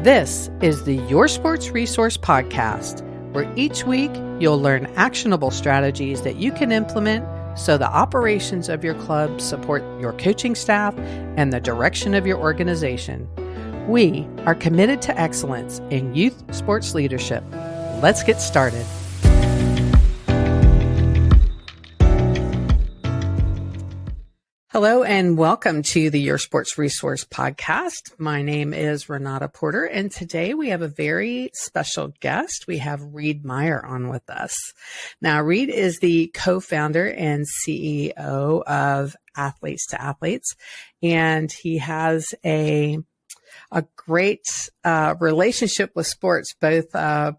This is the Your Sports Resource Podcast, where each week you'll learn actionable strategies that you can implement so the operations of your club support your coaching staff and the direction of your organization. We are committed to excellence in youth sports leadership. Let's get started. Hello and welcome to the Your Sports Resource Podcast. My name is Renata Porter, and today we have a very special guest. We have Reid Mayer on with us. Now, Reid is the co-founder and CEO of Athletes to Athletes, and he has a great relationship with sports, both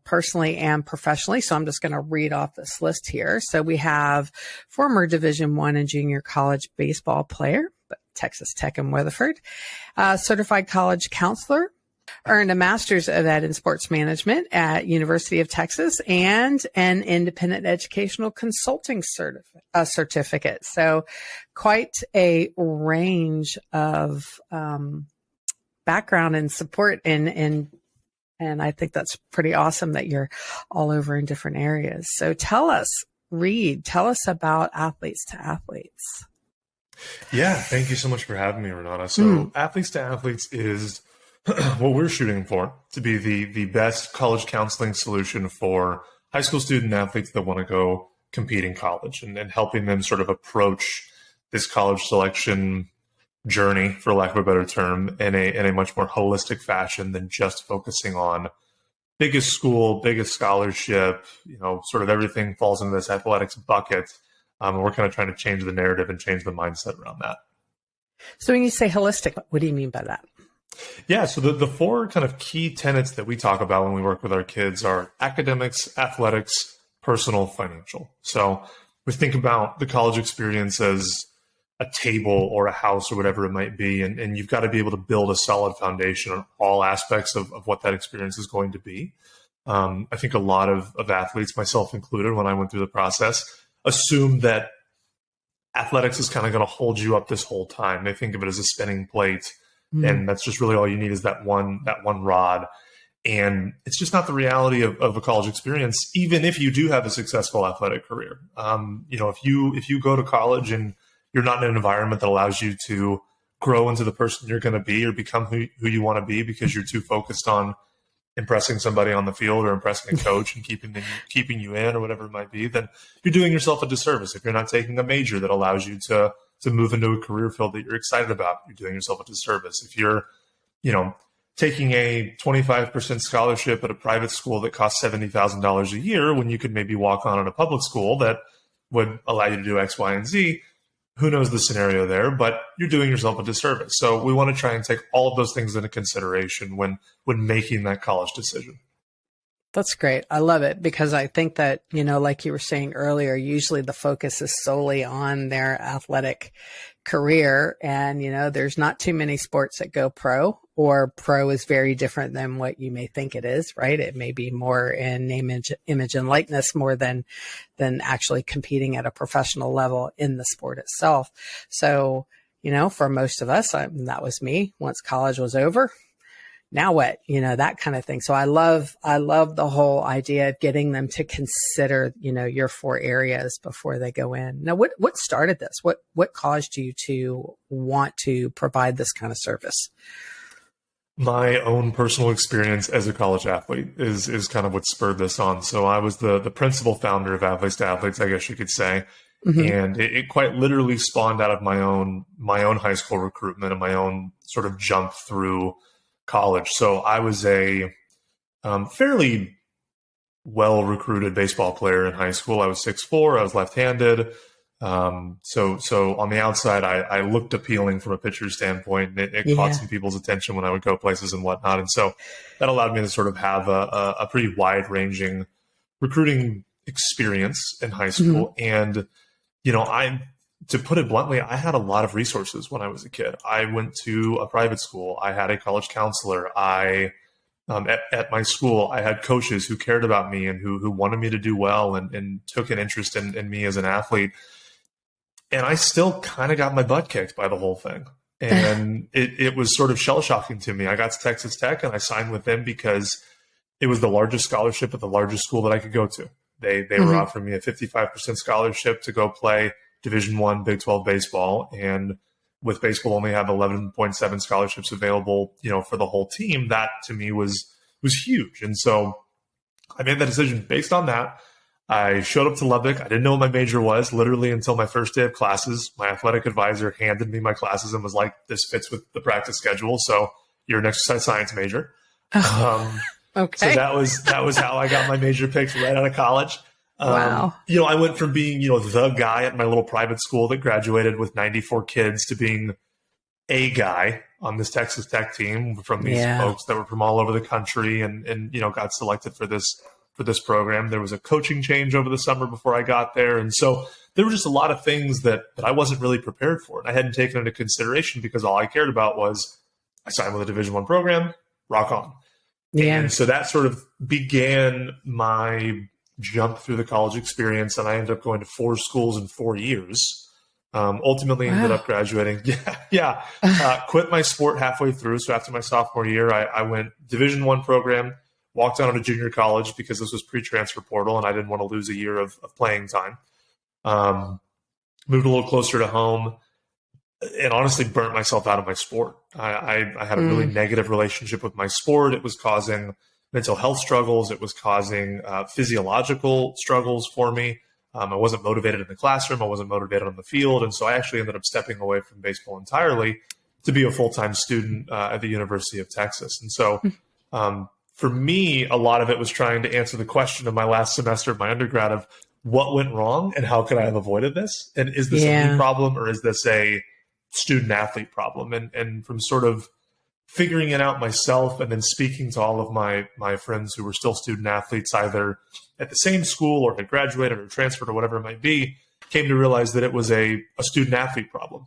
personally and professionally. So I'm just going to read off this list here. So we have former Division I and junior college baseball player, Texas Tech and Weatherford, certified college counselor, earned a master's of ed in sports management at University of Texas, and an independent educational consulting certificate. So quite a range of background and support, and I think that's pretty awesome that you're all over in different areas. So tell us, Reid, tell us about Athletes to Athletes. Yeah, thank you so much for having me, Renata. So Athletes to Athletes is what we're shooting for, to be the best college counseling solution for high school student athletes that want to go compete in college, and helping them sort of approach this college selection journey, for lack of a better term, in a much more holistic fashion than just focusing on biggest school, biggest scholarship, sort of everything falls into this athletics bucket. And we're kind of trying to change the narrative and change the mindset around that. So when you say holistic, what do you mean by that? Yeah, so the four kind of key tenets that we talk about when we work with our kids are academics, athletics, personal, financial. So we think about the college experience as a table or a house or whatever it might be. And you've got to be able to build a solid foundation on all aspects of what that experience is going to be. I think a lot of athletes, myself included, when I went through the process, assume that athletics is kind of going to hold you up this whole time. They think of it as a spinning plate, and that's just really all you need is that one rod. And it's just not the reality of a college experience, even if you do have a successful athletic career. If you go to college and you're not in an environment that allows you to grow into the person you're going to be or become who you want to be because you're too focused on impressing somebody on the field or impressing a coach and keeping you in or whatever it might be, then you're doing yourself a disservice. If you're not taking a major that allows you to move into a career field that you're excited about, you're doing yourself a disservice. If you're, taking a 25% scholarship at a private school that costs $70,000 a year when you could maybe walk on at a public school that would allow you to do X, Y, and Z, who knows the scenario there, but you're doing yourself a disservice. So we want to try and take all of those things into consideration when making that college decision. That's great. I love it because I think that, like you were saying earlier, usually the focus is solely on their athletic career. And, there's not too many sports that go pro, or pro is very different than what you may think it is, right? It may be more in name, image, and likeness more than actually competing at a professional level in the sport itself. So, for most of us, that was me. Once college was over, now what? That kind of thing. So I love the whole idea of getting them to consider, your four areas before they go in. Now, what started this? What caused you to want to provide this kind of service? My own personal experience as a college athlete is kind of what spurred this on. So I was the principal founder of Athletes to Athletes, I guess you could say. Mm-hmm. And it quite literally spawned out of my own high school recruitment and my own sort of jump through college. So I was a fairly well-recruited baseball player in high school. I was 6'4", I was left-handed. So on the outside, I looked appealing from a pitcher's standpoint. It caught some people's attention when I would go places and whatnot. And so that allowed me to sort of have a pretty wide-ranging recruiting experience in high school. Mm-hmm. And, to put it bluntly, I had a lot of resources when I was a kid. I went to a private school. I had a college counselor. At my school, I had coaches who cared about me and who wanted me to do well and took an interest in me as an athlete. And I still kind of got my butt kicked by the whole thing. And it was sort of shell shocking to me. I got to Texas Tech and I signed with them because it was the largest scholarship at the largest school that I could go to. They were offering me a 55% scholarship to go play Division I Big 12 baseball. And with baseball only have 11.7 scholarships available, for the whole team, that to me was huge. And so I made that decision based on that. I showed up to Lubbock. I didn't know what my major was literally until my first day of classes. My athletic advisor handed me my classes and was like, this fits with the practice schedule. So you're an exercise science major. Okay. So that was how I got my major picked right out of college. Wow. I went from being, the guy at my little private school that graduated with 94 kids to being a guy on this Texas Tech team from these folks that were from all over the country and got selected for this program. There was a coaching change over the summer before I got there. And so there were just a lot of things that I wasn't really prepared for. And I hadn't taken into consideration because all I cared about was I signed with a Division I program, rock on. Yeah. And so that sort of began my jump through the college experience. And I ended up going to 4 schools in 4 years. Ultimately ended up graduating. Quit my sport halfway through. So after my sophomore year, I went Division I program, walked down to junior college because this was pre-transfer portal and I didn't want to lose a year of playing time. Moved a little closer to home and honestly burnt myself out of my sport. I had a really negative relationship with my sport. It was causing mental health struggles. It was causing physiological struggles for me. I wasn't motivated in the classroom. I wasn't motivated on the field. And so I actually ended up stepping away from baseball entirely to be a full-time student at the University of Texas. And so for me, a lot of it was trying to answer the question of my last semester of my undergrad of what went wrong and how could I have avoided this? And is this a me problem or is this a student athlete problem? And from sort of figuring it out myself and then speaking to all of my friends who were still student athletes, either at the same school or had graduated or transferred or whatever it might be, came to realize that it was a student athlete problem.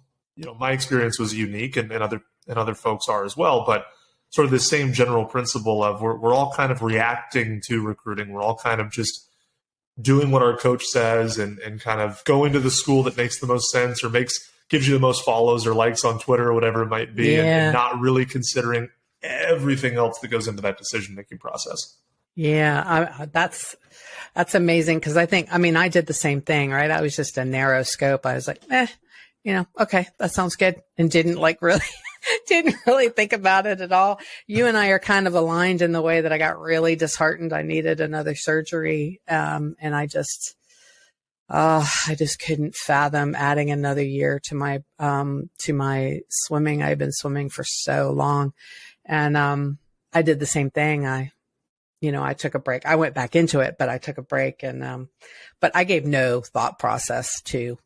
My experience was unique and other folks are as well, but sort of the same general principle of we're all kind of reacting to recruiting. We're all kind of just doing what our coach says and kind of going to the school that makes the most sense or gives you the most follows or likes on Twitter or whatever it might be, and not really considering everything else that goes into that decision-making process. Yeah, that's amazing because I did the same thing, right? I was just a narrow scope. I was like, okay, that sounds good, and didn't really think about it at all. You and I are kind of aligned in the way that I got really disheartened. I needed another surgery, and I just couldn't fathom adding another year to my swimming. I've been swimming for so long, and I did the same thing. I took a break. I went back into it, but I took a break, and but I gave no thought process to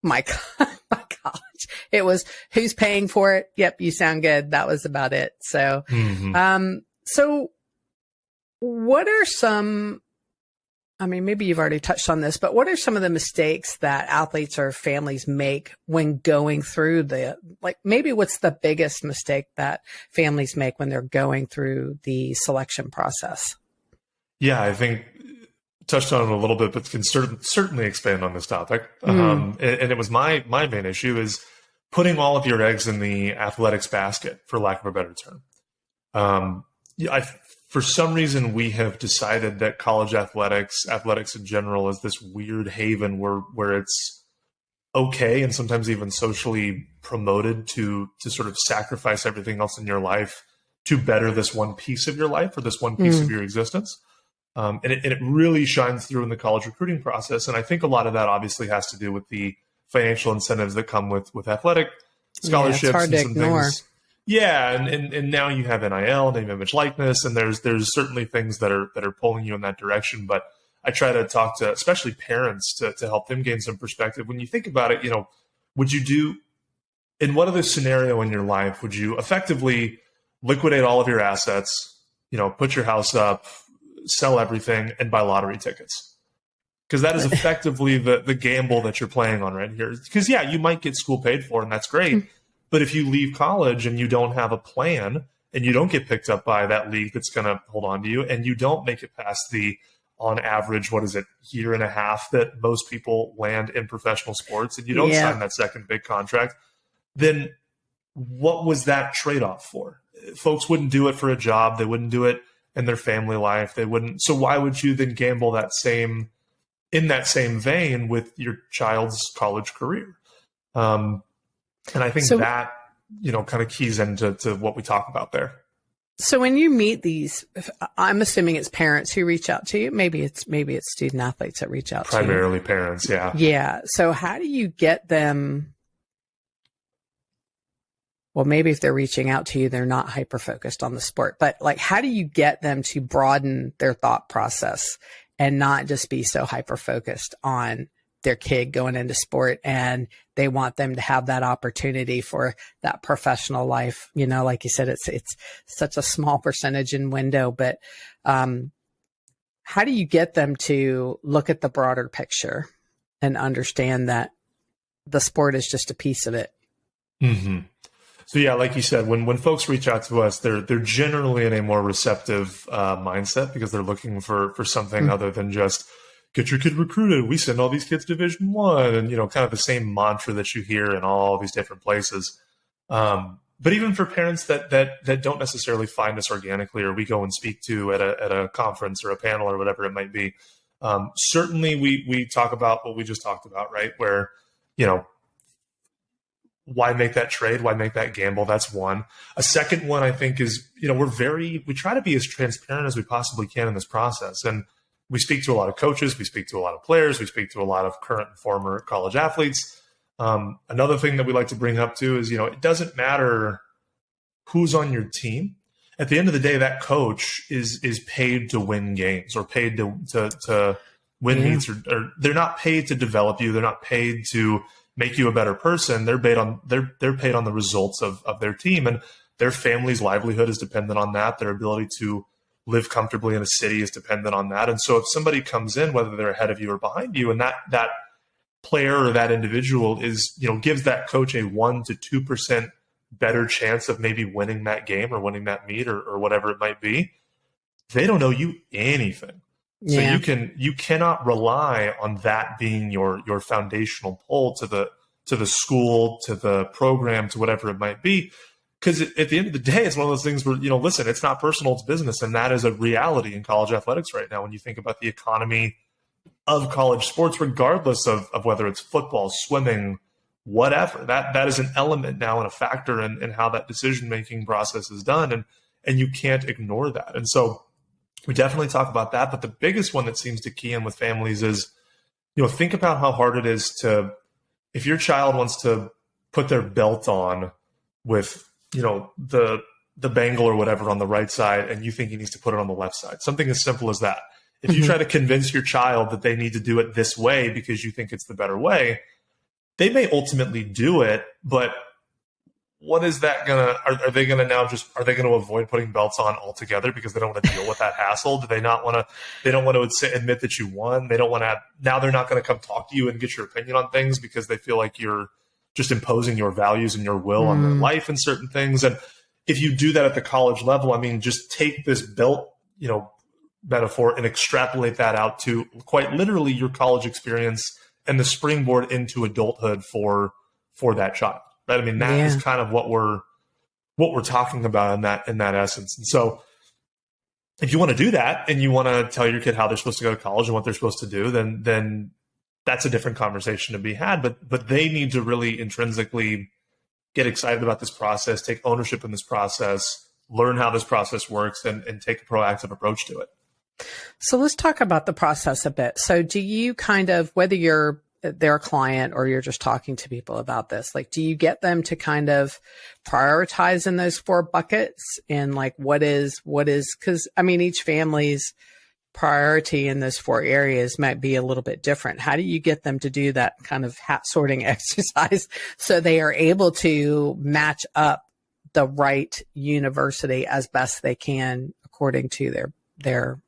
my college. It was who's paying for it. Yep, you sound good. That was about it. So, so what are some? Maybe you've already touched on this, but what are some of the mistakes that athletes or families make when going through maybe what's the biggest mistake that families make when they're going through the selection process? Yeah, I think touched on it a little bit, but can certainly expand on this topic. And it was my main issue is putting all of your eggs in the athletics basket, for lack of a better term. For some reason, we have decided that college athletics in general, is this weird haven where it's okay and sometimes even socially promoted to sort of sacrifice everything else in your life to better this one piece of your life or this one piece of your existence. And it really shines through in the college recruiting process. And I think a lot of that obviously has to do with the financial incentives that come with athletic scholarships. It's hard and to some ignore. Things. Yeah, and now you have NIL, name, image, likeness, and there's certainly things that are pulling you in that direction. But I try to talk to especially parents to help them gain some perspective. When you think about it, would you do in what other scenario in your life would you effectively liquidate all of your assets, put your house up, sell everything, and buy lottery tickets? Because that is effectively the gamble that you're playing on right here. Because you might get school paid for, and that's great. But if you leave college and you don't have a plan and you don't get picked up by that league that's going to hold on to you and you don't make it past on average, year and a half that most people land in professional sports and you don't sign that second big contract, then what was that trade-off for? Folks wouldn't do it for a job. They wouldn't do it in their family life. They wouldn't. So why would you then gamble in that same vein with your child's college career? And I think that, kind of keys into what we talk about there. So when you meet these, I'm assuming it's parents who reach out to you. Maybe it's student athletes that reach out to you. Primarily parents. Yeah. Yeah. So how do you get them? Well, maybe if they're reaching out to you, they're not hyper-focused on the sport, but like, how do you get them to broaden their thought process and not just be so hyper-focused on their kid going into sport, and they want them to have that opportunity for that professional life? Like you said, it's such a small percentage in window, but how do you get them to look at the broader picture and understand that the sport is just a piece of it? Mm-hmm. So yeah, like you said, when folks reach out to us, they're generally in a more receptive mindset, because they're looking for something other than just get your kid recruited. We send all these kids to Division I, and kind of the same mantra that you hear in all these different places. But even for parents that don't necessarily find us organically, or we go and speak to at a conference or a panel or whatever it might be, certainly we talk about what we just talked about, right? Where why make that trade? Why make that gamble? That's one. A second one, I think, is, we try to be as transparent as we possibly can in this process. And we speak to a lot of coaches, we speak to a lot of players, we speak to a lot of current and former college athletes. Another thing that we like to bring up too is, it doesn't matter who's on your team. At the end of the day, that coach is paid to win games, or paid to win meets, or they're not paid to develop you. They're not paid to make you a better person. They're paid on the results of their team, and their family's livelihood is dependent on that. Their ability to live comfortably in a city is dependent on that. And so if somebody comes in, whether they're ahead of you or behind you, and that player or that individual is, gives that coach a 1% to 2% better chance of maybe winning that game or winning that meet or whatever it might be, they don't owe you anything. So you cannot rely on that being your foundational pull to the school, to the program, to whatever it might be. Because at the end of the day, it's one of those things where, listen, it's not personal, it's business. And that is a reality in college athletics right now. When you think about the economy of college sports, regardless of whether it's football, swimming, whatever, that is an element now and a factor in how that decision-making process is done. And you can't ignore that. And so we definitely talk about that. But the biggest one that seems to key in with families is, think about how hard it is if your child wants to put their belt on with, the bangle or whatever on the right side, and you think he needs to put it on the left side. Something as simple as that. If you try to convince your child that they need to do it this way because you think it's the better way, they may ultimately do it, but what is that are they going to avoid putting belts on altogether because they don't want to deal with that hassle? They don't want to admit that you won. Now they're not going to come talk to you and get your opinion on things because they feel like you're just imposing your values and your will on their life and certain things. And if you do that at the college level, just take this belt, metaphor and extrapolate that out to quite literally your college experience and the springboard into adulthood for that child. Right? That is kind of what we're talking about in that essence. And so if you want to do that and you want to tell your kid how they're supposed to go to college and what they're supposed to do, then that's a different conversation to be had. But they need to really intrinsically get excited about this process, take ownership in this process, learn how this process works, and take a proactive approach to it. So let's talk about the process a bit. So do you kind of, whether you're their client or you're just talking to people about this, like, do you get them to kind of prioritize in those 4 buckets? And like, what is, because each family's priority in those 4 areas might be a little bit different. How do you get them to do that kind of hat sorting exercise so they are able to match up the right university as best they can according to their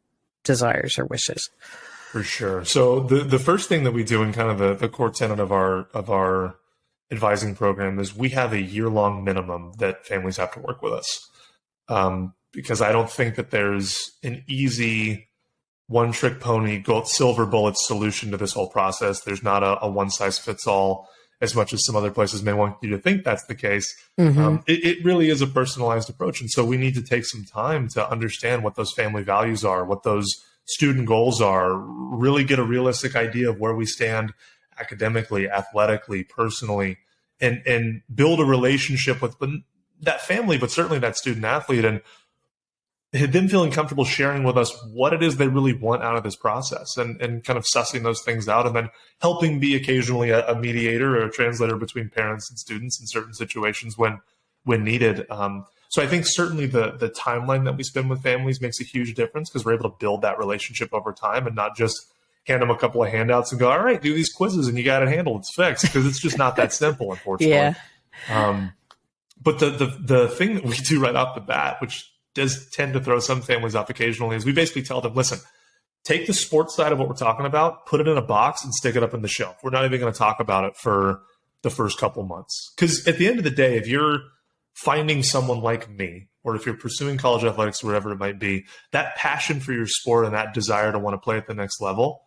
desires or wishes? For sure. So the first thing that we do in kind of the core tenet of our advising program is we have a year-long minimum that families have to work with us. Because I don't think that there's an easy one-trick pony, silver bullet solution to this whole process. There's not a one-size-fits-all. as much as some other places may want you to think that's the case. Mm-hmm. It really is a personalized approach. And so we need to take some time to understand what those family values are, what those student goals are, really get a realistic idea of where we stand academically, athletically, personally, and build a relationship with that family, but certainly that student athlete, and them feeling comfortable sharing with us what it is they really want out of this process, and kind of sussing those things out, and then helping be occasionally a mediator or a translator between parents and students in certain situations when needed. So I think certainly the timeline that we spend with families makes a huge difference, because we're able to build that relationship over time and not just hand them a couple of handouts and go, all right, do these quizzes and you got it handled, it's fixed, because it's just not that simple, unfortunately. Yeah. But the thing that we do right off the bat, which does tend to throw some families off occasionally, is we basically tell them, listen, take the sports side of what we're talking about, put it in a box and stick it up in the shelf. We're not even going to talk about it for the first couple months. Because at the end of the day, if you're finding someone like me, or if you're pursuing college athletics or whatever it might be, that passion for your sport and that desire to want to play at the next level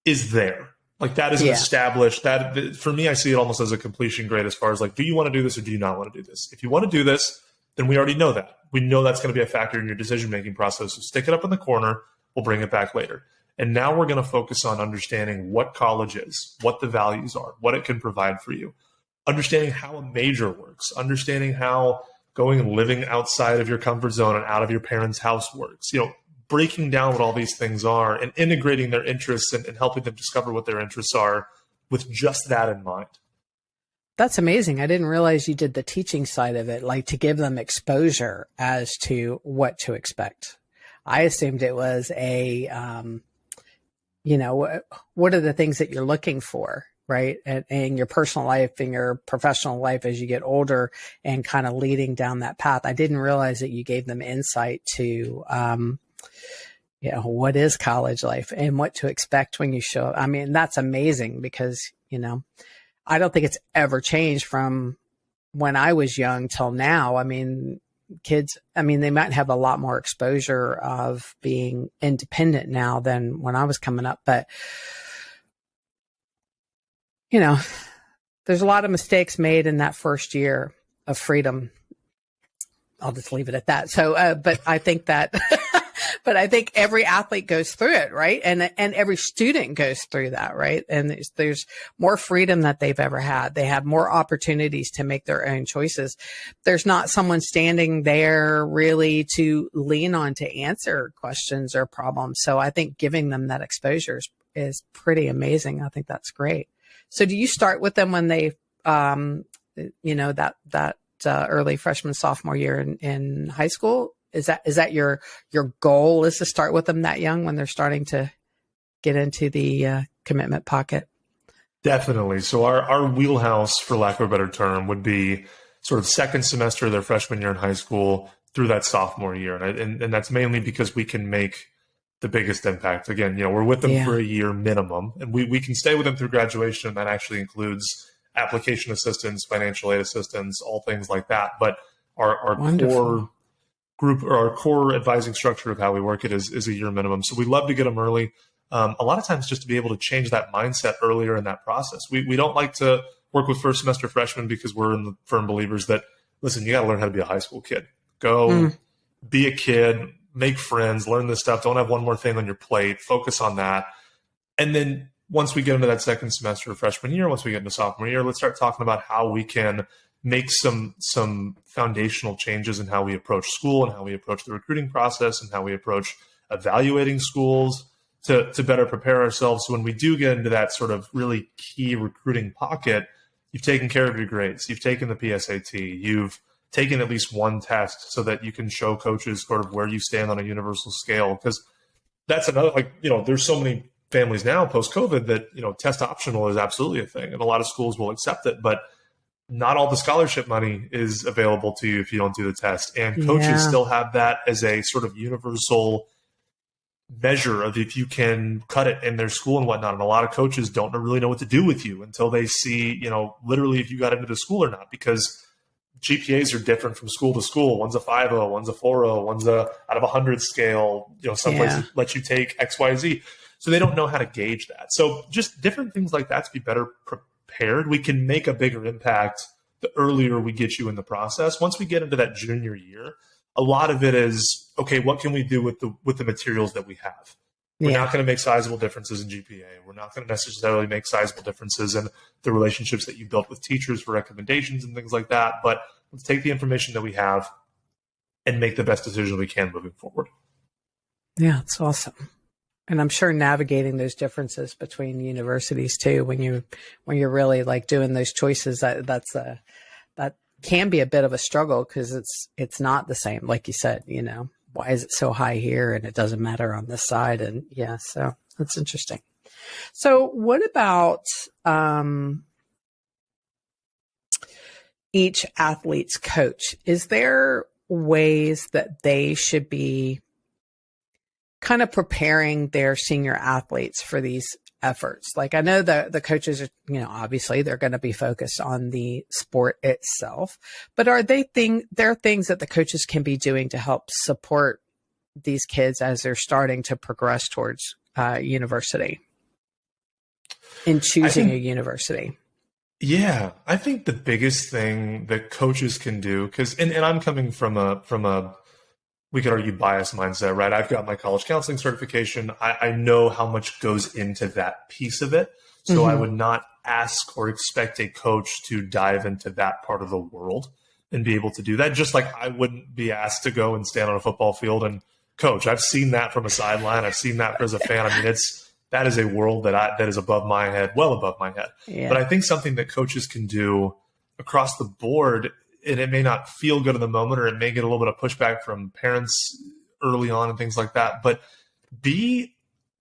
is there. Like, that is established. That, for me, I see it almost as a completion grade, as far as like, do you want to do this or do you not want to do this? If you want to do this, then we already know that. We know that's going to be a factor in your decision-making process. So stick it up in the corner. We'll bring it back later. And now we're going to focus on understanding what college is, what the values are, what it can provide for you, understanding how a major works, understanding how going and living outside of your comfort zone and out of your parents' house works, breaking down what all these things are and integrating their interests and helping them discover what their interests are with just that in mind. That's amazing. I didn't realize you did the teaching side of it, like to give them exposure as to what to expect. I assumed it was what are the things that you're looking for, right? And your personal life and your professional life as you get older, and kind of leading down that path. I didn't realize that you gave them insight to, what is college life and what to expect when you show up. I mean, that's amazing, because, I don't think it's ever changed from when I was young till now. I mean, kids, they might have a lot more exposure of being independent now than when I was coming up. But, there's a lot of mistakes made in that first year of freedom. I'll just leave it at that. So, but I think that, but I think every athlete goes through it, right? And every student goes through that, right? And there's more freedom that they've ever had. They have more opportunities to make their own choices. There's not someone standing there really to lean on to answer questions or problems. So I think giving them that exposure is pretty amazing. I think that's great. So do you start with them when they, that early freshman, sophomore year in high school? Is that your goal, is to start with them that young when they're starting to get into the commitment pocket? Definitely. So our wheelhouse, for lack of a better term, would be sort of second semester of their freshman year in high school through that sophomore year. And that's mainly because we can make the biggest impact. Again, we're with them for a year minimum, and we can stay with them through graduation. And that actually includes application assistance, financial aid assistance, all things like that. But our core group, or our core advising structure of how we work it is a year minimum. So we love to get them early. A lot of times just to be able to change that mindset earlier in that process. We don't like to work with first semester freshmen, because we're in the firm believers that, listen, you got to learn how to be a high school kid. Go be a kid, make friends, learn this stuff. Don't have one more thing on your plate. Focus on that. And then once we get into that second semester of freshman year, once we get into sophomore year, let's start talking about how we can make some foundational changes in how we approach school and how we approach the recruiting process and how we approach evaluating schools to better prepare ourselves. So when we do get into that sort of really key recruiting pocket, you've taken care of your grades, you've taken the PSAT, you've taken at least one test so that you can show coaches sort of where you stand on a universal scale. Because that's another, there's so many families now post-COVID that, test optional is absolutely a thing. And a lot of schools will accept it, but not all the scholarship money is available to you if you don't do the test. And coaches still have that as a sort of universal measure of if you can cut it in their school and whatnot. And a lot of coaches don't really know what to do with you until they see, literally if you got into the school or not, because GPAs are different from school to school. One's a 5.0, one's a 4.0, one's a out of 100 scale. Some places let you take XYZ. So they don't know how to gauge that. So just different things like that to be better prepared prepared, we can make a bigger impact the earlier we get you in the process. Once we get into that junior year, a lot of it is, okay, what can we do with the materials that we have? We're not going to make sizable differences in GPA. We're not going to necessarily make sizable differences in the relationships that you built with teachers for recommendations and things like that. But let's take the information that we have and make the best decision we can moving forward. Yeah, it's awesome. And I'm sure navigating those differences between universities too, when you're really like doing those choices, that can be a bit of a struggle, because it's not the same. Like you said, why is it so high here and it doesn't matter on this side? And yeah, so that's interesting. So what about each athlete's coach? Is there ways that they should be kind of preparing their senior athletes for these efforts? Like, I know the coaches are, obviously they're going to be focused on the sport itself, but are there things that the coaches can be doing to help support these kids as they're starting to progress towards university, in choosing a university? Yeah, I think the biggest thing that coaches can do, and I'm coming from a we could argue bias mindset, right? I've got my college counseling certification. I know how much goes into that piece of it. So I would not ask or expect a coach to dive into that part of the world and be able to do that. Just like I wouldn't be asked to go and stand on a football field and coach. I've seen that from a sideline. I've seen that as a fan. I mean, that is a world that is above my head, well above my head. Yeah. But I think something that coaches can do across the board, and it may not feel good in the moment, or it may get a little bit of pushback from parents early on and things like that, but be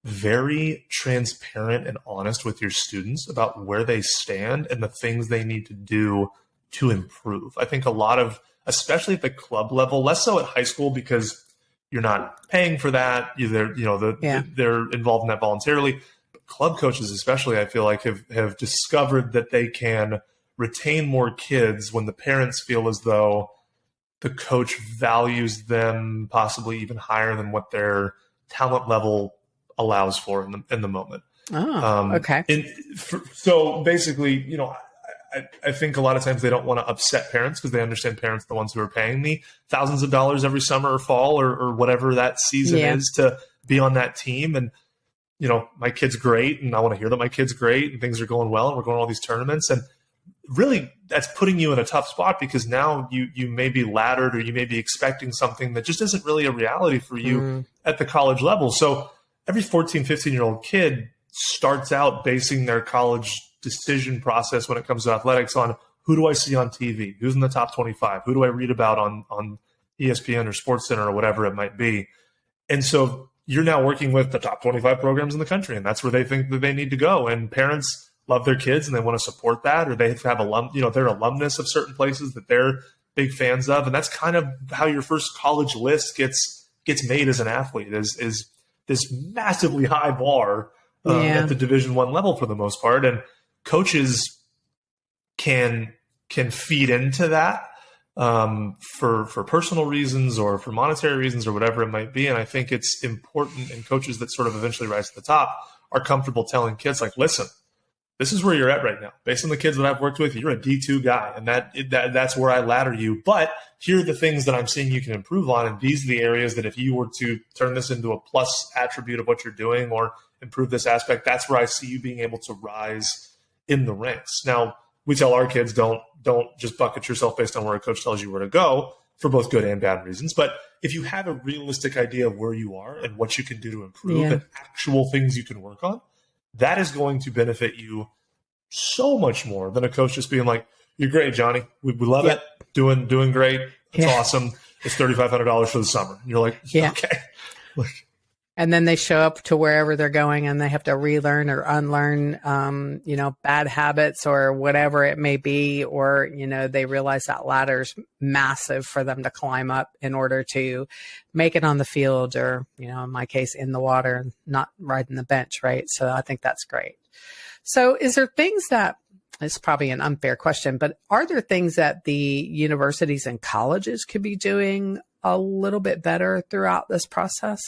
very transparent and honest with your students about where they stand and the things they need to do to improve. I think a lot of, especially at the club level, less so at high school because you're not paying for that. They're involved in that voluntarily. But club coaches especially, I feel like, have discovered that they can retain more kids when the parents feel as though the coach values them possibly even higher than what their talent level allows for in the moment. Oh, okay. So basically, I think a lot of times they don't want to upset parents because they understand parents are the ones who are paying me thousands of dollars every summer or fall or whatever that season is to be on that team. And, my kid's great, and I want to hear that my kid's great and things are going well and we're going to all these tournaments. And really, that's putting you in a tough spot because now you may be laddered, or you may be expecting something that just isn't really a reality for you at the college level. So every 14, 15-year-old kid starts out basing their college decision process when it comes to athletics on who do I see on TV, who's in the top 25, who do I read about on ESPN or SportsCenter or whatever it might be. And so you're now working with the top 25 programs in the country, and that's where they think that they need to go. And parents love their kids and they want to support that, or they have their alumnus of certain places that they're big fans of. And that's kind of how your first college list gets made as an athlete, is this massively high bar at the Division I level for the most part. And coaches can feed into that for personal reasons or for monetary reasons or whatever it might be. And I think it's important, and coaches that sort of eventually rise to the top are comfortable telling kids, like, listen, this is where you're at right now. Based on the kids that I've worked with, you're a D2 guy, and that's where I ladder you. But here are the things that I'm seeing you can improve on, and these are the areas that if you were to turn this into a plus attribute of what you're doing or improve this aspect, that's where I see you being able to rise in the ranks. Now, we tell our kids, don't just bucket yourself based on where a coach tells you where to go, for both good and bad reasons. But if you have a realistic idea of where you are and what you can do to improve and actual things you can work on, that is going to benefit you so much more than a coach just being like, you're great, Johnny. We love it. Doing great. It's awesome. It's $3,500 for the summer. And you're like, okay. And then they show up to wherever they're going and they have to relearn or unlearn, bad habits or whatever it may be. Or, they realize that ladder's massive for them to climb up in order to make it on the field or, in my case, in the water and not riding the bench. Right. So I think that's great. So is there things that, it's probably an unfair question, but are there things that the universities and colleges could be doing a little bit better throughout this process?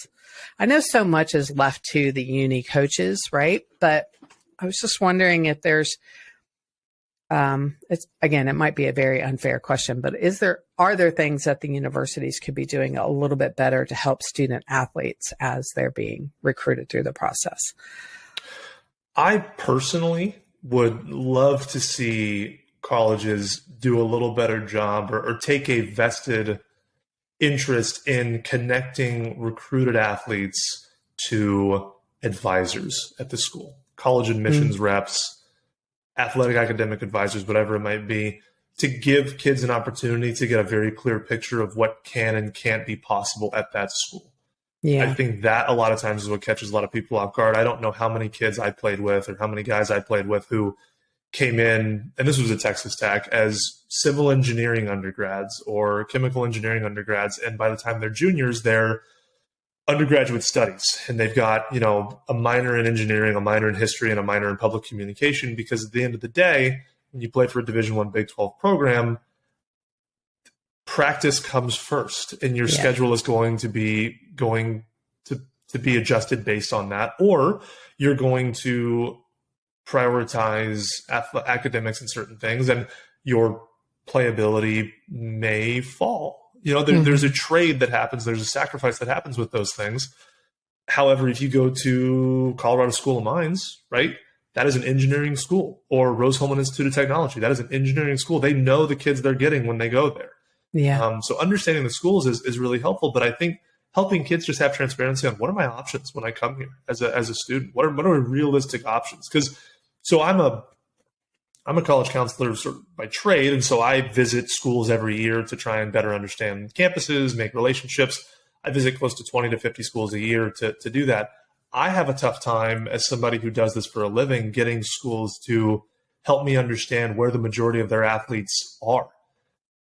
I know so much is left to the uni coaches, right? But I was just wondering if there's it might be a very unfair question, but are there things that the universities could be doing a little bit better to help student athletes as they're being recruited through the process? I personally would love to see colleges do a little better job or take a vested interest in connecting recruited athletes to advisors at the school, college admissions reps, athletic academic advisors, whatever it might be, to give kids an opportunity to get a very clear picture of what can and can't be possible at that school. Yeah. I think that a lot of times is what catches a lot of people off guard. I don't know how many kids I played with or how many guys I played with who came in, and this was at Texas Tech, as civil engineering undergrads or chemical engineering undergrads. And by the time they're juniors, they're undergraduate studies. And they've got, a minor in engineering, a minor in history, and a minor in public communication. Because at the end of the day, when you play for a Division I Big 12 program, practice comes first, and your schedule is going to be adjusted based on that, or you're going to prioritize academics and certain things, and your playability may fall. There's a trade that happens. There's a sacrifice that happens with those things. However, if you go to Colorado School of Mines, right, that is an engineering school, or Rose-Hulman Institute of Technology, that is an engineering school. They know the kids they're getting when they go there. Yeah. So understanding the schools is really helpful, but I think helping kids just have transparency on what are my options when I come here as a student. What are realistic options? Because I'm a college counselor sort of by trade, and so I visit schools every year to try and better understand campuses, make relationships. I visit close to 20 to 50 schools a year to do that. I have a tough time as somebody who does this for a living getting schools to help me understand where the majority of their athletes are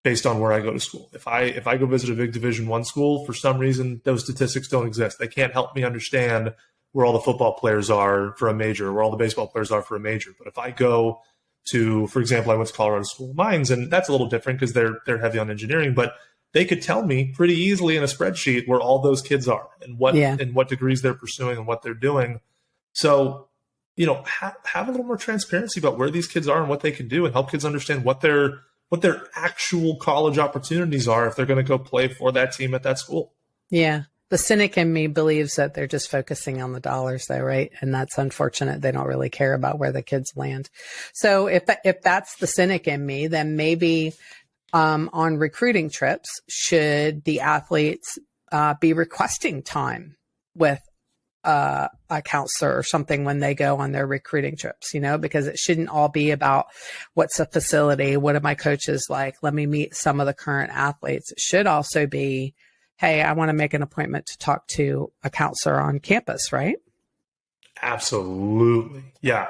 based on where I go to school. If I go visit a big Division I school, for some reason, those statistics don't exist. They can't help me understand where all the football players are for a major, where all the baseball players are for a major. But if I go to, for example, I went to Colorado School of Mines, and that's a little different because they're heavy on engineering, but they could tell me pretty easily in a spreadsheet where all those kids are and what degrees they're pursuing and what they're doing. So, have a little more transparency about where these kids are and what they can do, and help kids understand what their actual college opportunities are if they're going to go play for that team at that school. Yeah. The cynic in me believes that they're just focusing on the dollars though, right? And that's unfortunate. They don't really care about where the kids land. So if that's the cynic in me, then maybe on recruiting trips, should the athletes be requesting time with a counselor or something when they go on their recruiting trips, because it shouldn't all be about what's the facility, what are my coaches like, let me meet some of the current athletes. It should also be, hey, I want to make an appointment to talk to a counselor on campus, right? Absolutely. Yeah.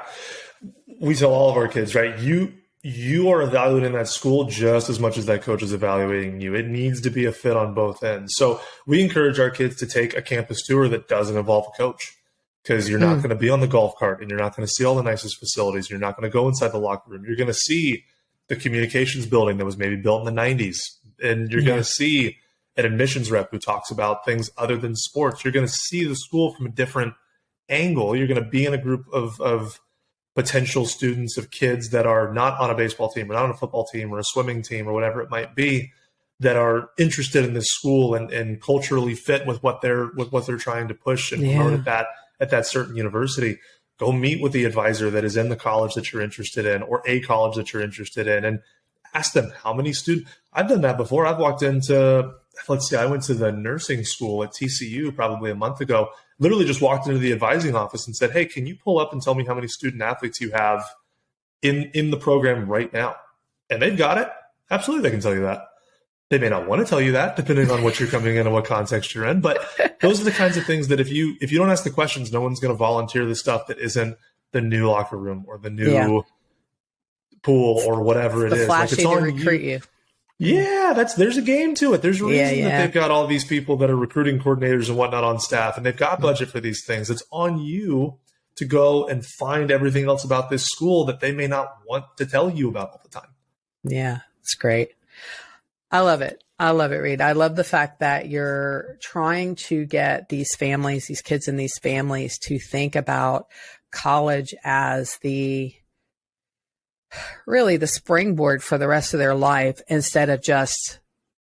We tell all of our kids, right? You are evaluating that school just as much as that coach is evaluating you. It needs to be a fit on both ends. So we encourage our kids to take a campus tour that doesn't involve a coach, because you're not going to be on the golf cart, and you're not going to see all the nicest facilities. You're not going to go inside the locker room. You're going to see the communications building that was maybe built in the 90s. And you're going to see an admissions rep who talks about things other than sports. You're going to see the school from a different angle. You're going to be in a group of potential students, of kids that are not on a baseball team or not on a football team or a swimming team or whatever it might be, that are interested in this school and culturally fit with what they're trying to push and promote at that certain university. Go meet with the advisor that is in the college that you're interested in, or a college that you're interested in, and ask them how many students. I've done that before. I've walked into, I went to the nursing school at TCU probably a month ago, literally just walked into the advising office and said, hey, can you pull up and tell me how many student athletes you have in the program right now? And they've got it. Absolutely, they can tell you that. They may not want to tell you that, depending on what you're coming in and what context you're in. But those are the kinds of things that if you don't ask the questions, no one's going to volunteer the stuff that isn't the new locker room or the new pool or whatever it is. Flashy to recruit you. Yeah, there's a game to it. There's a reason that they've got all these people that are recruiting coordinators and whatnot on staff, and they've got budget for these things. It's on you to go and find everything else about this school that they may not want to tell you about all the time. Yeah, it's great. I love it. Reid. I love the fact that you're trying to get these families, these kids in these families, to think about college as the really the springboard for the rest of their life instead of just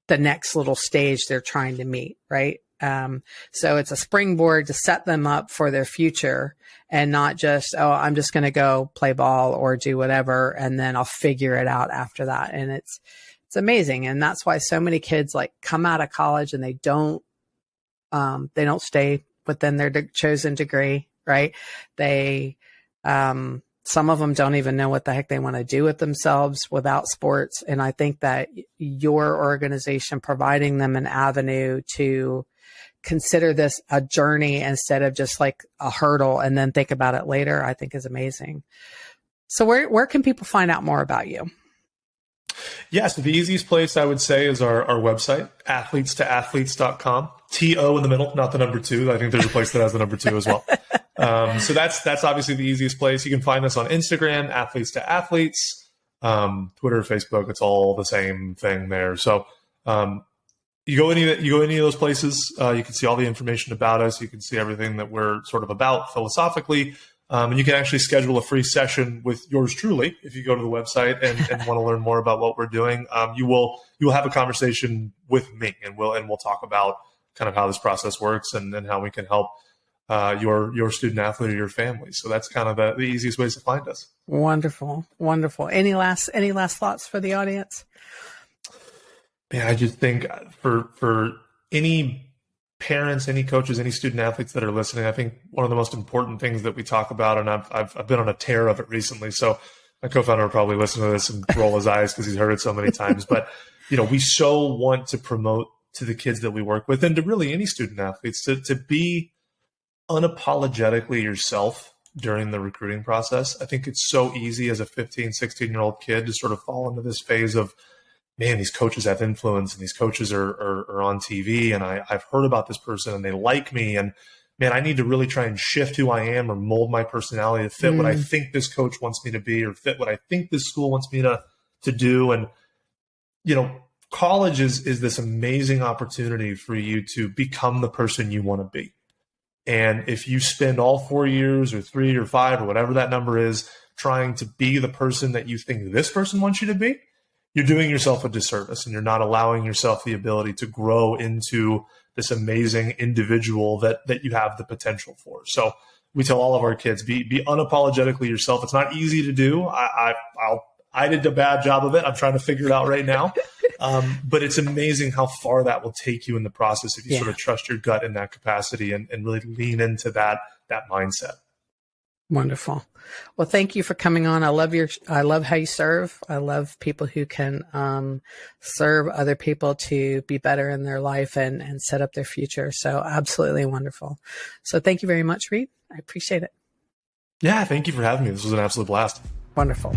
the next little stage they're trying to meet, right? So it's a springboard to set them up for their future and not just, oh, I'm just going to go play ball or do whatever, and then I'll figure it out after that. And it's amazing. And that's why so many kids like come out of college and they don't stay within their chosen degree, right? They, some of them don't even know what the heck they want to do with themselves without sports. And I think that your organization providing them an avenue to consider this a journey instead of just like a hurdle and then think about it later, I think is amazing. So where can people find out more about you? Yeah, so the easiest place I would say is our website, athletesToathletes.com. TO in the middle, not the number 2. I think there's a place that has the number 2 as well. So that's obviously the easiest place. You can find us on Instagram, Athletes to Athletes, Twitter, Facebook. It's all the same thing there. So you go any of those places, you can see all the information about us. You can see everything that we're sort of about philosophically. And you can actually schedule a free session with yours truly if you go to the website and want to learn more about what we're doing. You will have a conversation with me, and we'll talk about kind of how this process works and how we can help your student athlete or your family. So that's kind of the easiest ways to find us. Wonderful, wonderful. Any last thoughts for the audience? Yeah, I just think for any parents, any coaches, any student athletes that are listening, I think one of the most important things that we talk about, and I've been on a tear of it recently, so my co-founder will probably listen to this and roll his eyes because he's heard it so many times. But we so want to promote to the kids that we work with, and to really any student athletes, to be unapologetically yourself during the recruiting process. I think it's so easy as a 15, 16-year-old kid to sort of fall into this phase of, man, these coaches have influence and these coaches are on TV and I've heard about this person and they like me, and man, I need to really try and shift who I am or mold my personality to fit what I think this coach wants me to be or fit what I think this school wants me to do. And, college is this amazing opportunity for you to become the person you want to be. And if you spend all 4 years or 3 or 5 or whatever that number is trying to be the person that you think this person wants you to be, you're doing yourself a disservice and you're not allowing yourself the ability to grow into this amazing individual that you have the potential for. So we tell all of our kids, be unapologetically yourself. It's not easy to do. I did a bad job of it. I'm trying to figure it out right now. But it's amazing how far that will take you in the process if you sort of trust your gut in that capacity and really lean into that mindset. Wonderful. Well, thank you for coming on. I love how you serve. I love people who can serve other people to be better in their life and set up their future. So absolutely wonderful. So thank you very much, Reid. I appreciate it. Yeah, thank you for having me. This was an absolute blast. Wonderful.